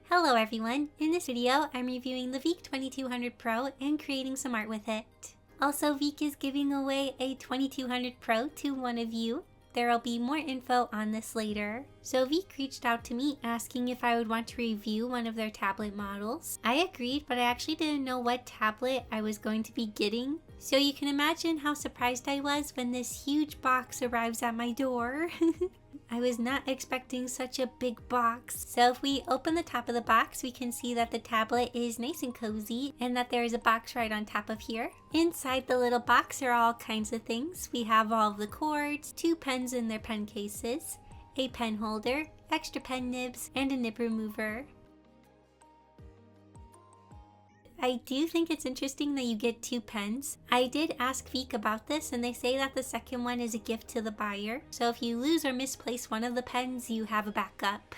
Hello everyone, in this video I'm reviewing the Veikk 2200 Pro and creating some art with it. Also, Veikk is giving away a 2200 Pro to one of you. There will be more info on this later. So Veikk reached out to me asking if I would want to review one of their tablet models. I agreed, but I actually didn't know what tablet I was going to be getting. So you can imagine how surprised I was when this huge box arrives at my door. I was not expecting such a big box. So if we open the top of the box, we can see that the tablet is nice and cozy and that there is a box right on top of here. Inside the little box are all kinds of things. We have all of the cords, 2 pens in their pen cases, a pen holder, extra pen nibs, and a nib remover. I do think it's interesting that you get 2 pens. I did ask Veikk about this and they say that the second one is a gift to the buyer. So if you lose or misplace one of the pens, you have a backup.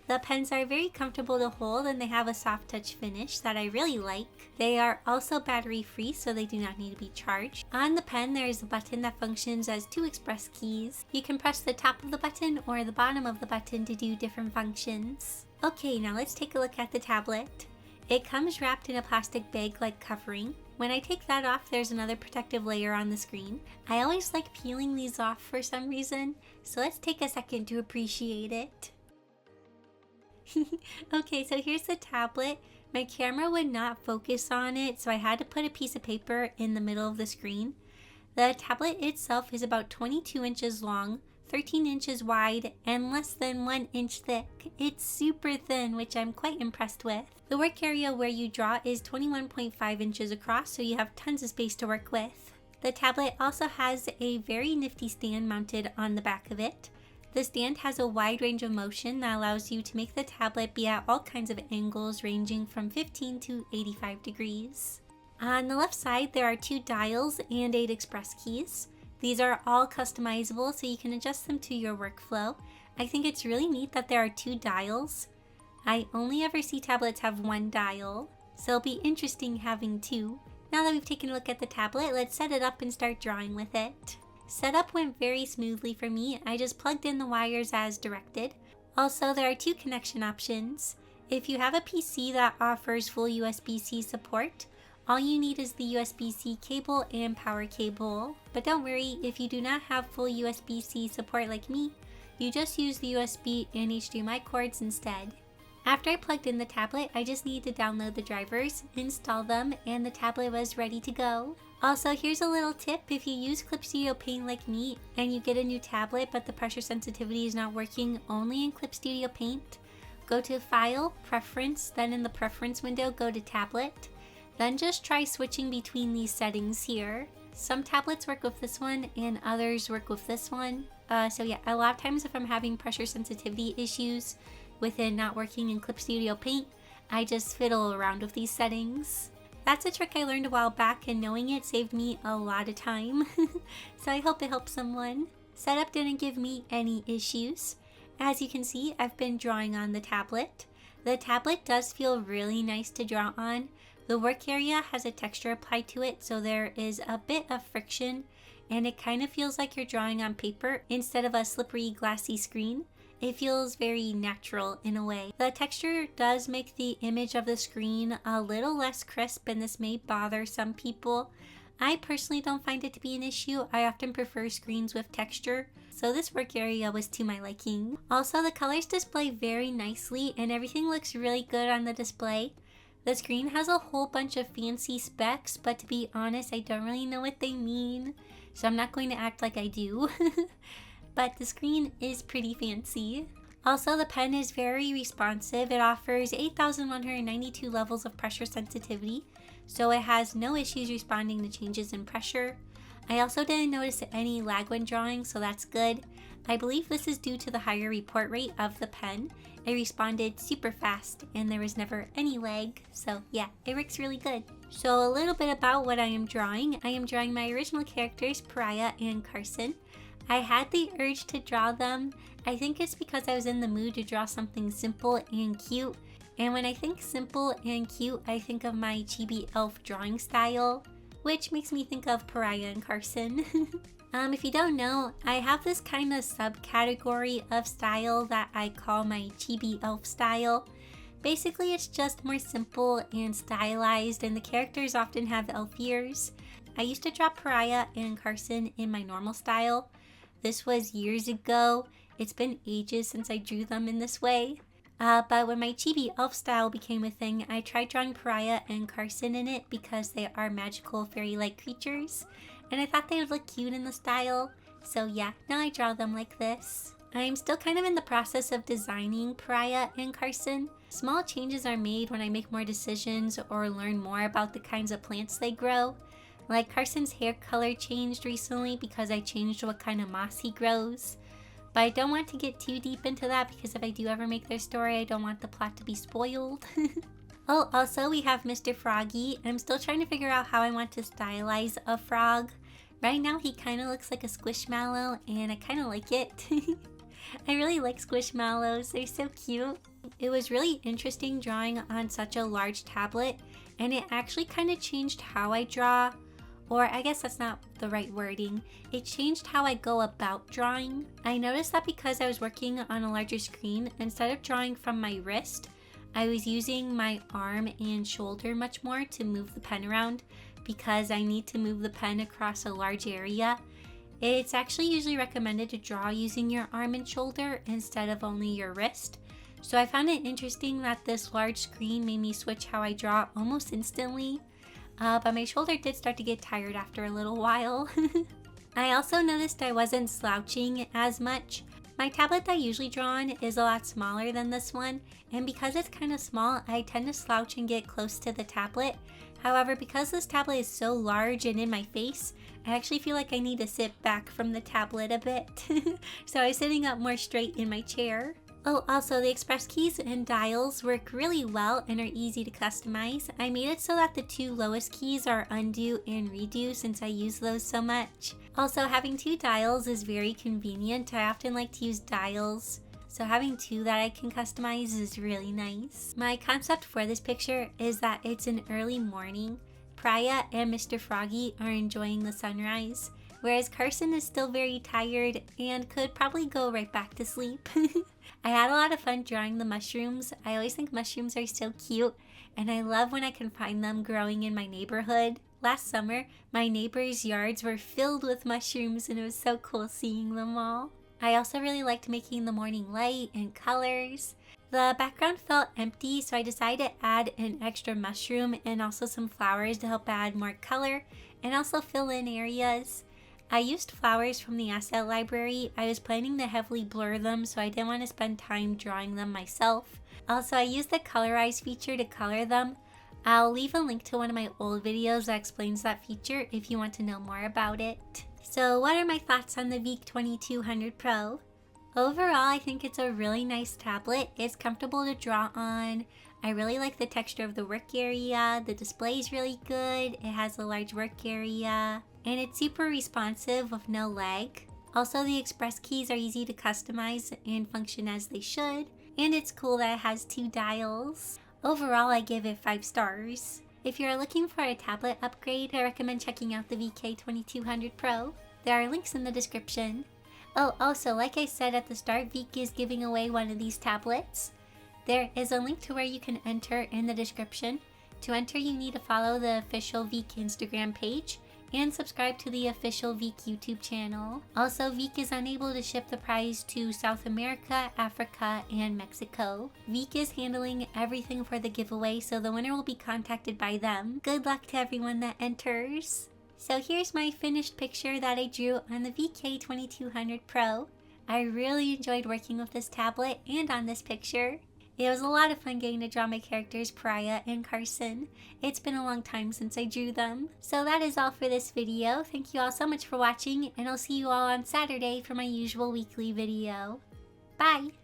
The pens are very comfortable to hold and they have a soft touch finish that I really like. They are also battery free, so they do not need to be charged. On the pen there is a button that functions as 2 express keys. You can press the top of the button or the bottom of the button to do different functions. Okay, now let's take a look at the tablet. It comes wrapped in a plastic bag-like covering. When I take that off, there's another protective layer on the screen. I always like peeling these off for some reason, so let's take a second to appreciate it. Okay, so here's the tablet. My camera would not focus on it, so I had to put a piece of paper in the middle of the screen. The tablet itself is about 22 inches long, 13 inches wide, and less than 1 inch thick. It's super thin, which I'm quite impressed with. The work area where you draw is 21.5 inches across, so you have tons of space to work with. The tablet also has a very nifty stand mounted on the back of it. The stand has a wide range of motion that allows you to make the tablet be at all kinds of angles ranging from 15 to 85 degrees. On the left side, there are 2 dials and 8 express keys. These are all customizable, so you can adjust them to your workflow. I think it's really neat that there are 2 dials. I only ever see tablets have 1 dial, so it'll be interesting having 2. Now that we've taken a look at the tablet, let's set it up and start drawing with it. Setup went very smoothly for me. I just plugged in the wires as directed. Also, there are 2 connection options. If you have a PC that offers full USB-C support, all you need is the USB-C cable and power cable. But don't worry, if you do not have full USB-C support like me, you just use the USB and HDMI cords instead. After I plugged in the tablet, I just needed to download the drivers, install them, and the tablet was ready to go. Also, here's a little tip: if you use Clip Studio Paint like me and you get a new tablet but the pressure sensitivity is not working only in Clip Studio Paint, go to File, Preference, then in the Preference window go to Tablet. Then just try switching between these settings here. Some tablets work with this one and others work with this one. So yeah, a lot of times if I'm having pressure sensitivity issues with it not working in Clip Studio Paint, I just fiddle around with these settings. That's a trick I learned a while back, and knowing it saved me a lot of time. So I hope it helps someone. Setup didn't give me any issues. As you can see, I've been drawing on the tablet. The tablet does feel really nice to draw on. The work area has a texture applied to it, so there is a bit of friction, and it kind of feels like you're drawing on paper instead of a slippery, glassy screen. It feels very natural in a way. The texture does make the image of the screen a little less crisp, and this may bother some people. I personally don't find it to be an issue. I often prefer screens with texture, so this work area was to my liking. Also, the colors display very nicely and everything looks really good on the display. The screen has a whole bunch of fancy specs, but to be honest, I don't really know what they mean, so I'm not going to act like I do. But the screen is pretty fancy. Also, the pen is very responsive. It offers 8,192 levels of pressure sensitivity, so it has no issues responding to changes in pressure. I also didn't notice any lag when drawing, so that's good. I believe this is due to the higher report rate of the pen. It responded super fast and there was never any lag, so yeah, it works really good. So a little bit about what I am drawing. I am drawing my original characters, Pariah and Carson. I had the urge to draw them. I think it's because I was in the mood to draw something simple and cute. And when I think simple and cute, I think of my chibi elf drawing style, which makes me think of Pariah and Carson. If you don't know, I have this kind of subcategory of style that I call my chibi elf style. Basically, it's just more simple and stylized, and the characters often have elf ears. I used to draw Pariah and Carson in my normal style. This was years ago. It's been ages since I drew them in this way. But when my chibi elf style became a thing, I tried drawing Pariah and Carson in it because they are magical fairy-like creatures, and I thought they would look cute in the style. So yeah, now I draw them like this. I'm still kind of in the process of designing Pariah and Carson. Small changes are made when I make more decisions or learn more about the kinds of plants they grow. Like Carson's hair color changed recently because I changed what kind of moss he grows. But I don't want to get too deep into that because if I do ever make their story, I don't want the plot to be spoiled. Oh, also we have Mr. Froggy. I'm still trying to figure out how I want to stylize a frog. Right now he kind of looks like a squishmallow and I kind of like it. I really like squishmallows, they're so cute. It was really interesting drawing on such a large tablet, and it actually kind of changed how I draw. Or I guess that's not the right wording. It changed how I go about drawing. I noticed that because I was working on a larger screen, instead of drawing from my wrist, I was using my arm and shoulder much more to move the pen around because I need to move the pen across a large area. It's actually usually recommended to draw using your arm and shoulder instead of only your wrist. So I found it interesting that this large screen made me switch how I draw almost instantly. But my shoulder did start to get tired after a little while. I also noticed I wasn't slouching as much. My tablet that I usually draw on is a lot smaller than this one, and because it's kind of small, I tend to slouch and get close to the tablet. However, because this tablet is so large and in my face, I actually feel like I need to sit back from the tablet a bit. So I was sitting up more straight in my chair. Oh, also the express keys and dials work really well and are easy to customize. I made it so that the two lowest keys are undo and redo since I use those so much. Also, having two dials is very convenient. I often like to use dials, so having two that I can customize is really nice. My concept for this picture is that it's an early morning. Pariah and Mr. Froggy are enjoying the sunrise, whereas Carson is still very tired and could probably go right back to sleep. I had a lot of fun drawing the mushrooms. I always think mushrooms are so cute, and I love when I can find them growing in my neighborhood. Last summer, my neighbors' yards were filled with mushrooms and it was so cool seeing them all. I also really liked making the morning light and colors. The background felt empty, so I decided to add an extra mushroom and also some flowers to help add more color and also fill in areas. I used flowers from the asset library. I was planning to heavily blur them, so I didn't want to spend time drawing them myself. Also, I used the colorize feature to color them. I'll leave a link to one of my old videos that explains that feature if you want to know more about it. So what are my thoughts on the Veikk 2200 Pro? Overall, I think it's a really nice tablet. It's comfortable to draw on. I really like the texture of the work area. The display is really good. It has a large work area. And it's super responsive with no lag. Also, the express keys are easy to customize and function as they should. And it's cool that it has two dials. Overall, I give it 5 stars. If you're looking for a tablet upgrade, I recommend checking out the Veikk VK2200 Pro. There are links in the description. Oh, also, like I said at the start, Veikk is giving away one of these tablets. There is a link to where you can enter in the description. To enter, you need to follow the official Veikk Instagram page and subscribe to the official Veikk YouTube channel. Also, Veikk is unable to ship the prize to South America, Africa, and Mexico. Veikk is handling everything for the giveaway, so the winner will be contacted by them. Good luck to everyone that enters. So here's my finished picture that I drew on the Veikk VK2200 Pro. I really enjoyed working with this tablet and on this picture. It was a lot of fun getting to draw my characters Pariah and Carson. It's been a long time since I drew them. So that is all for this video. Thank you all so much for watching, and I'll see you all on Saturday for my usual weekly video. Bye!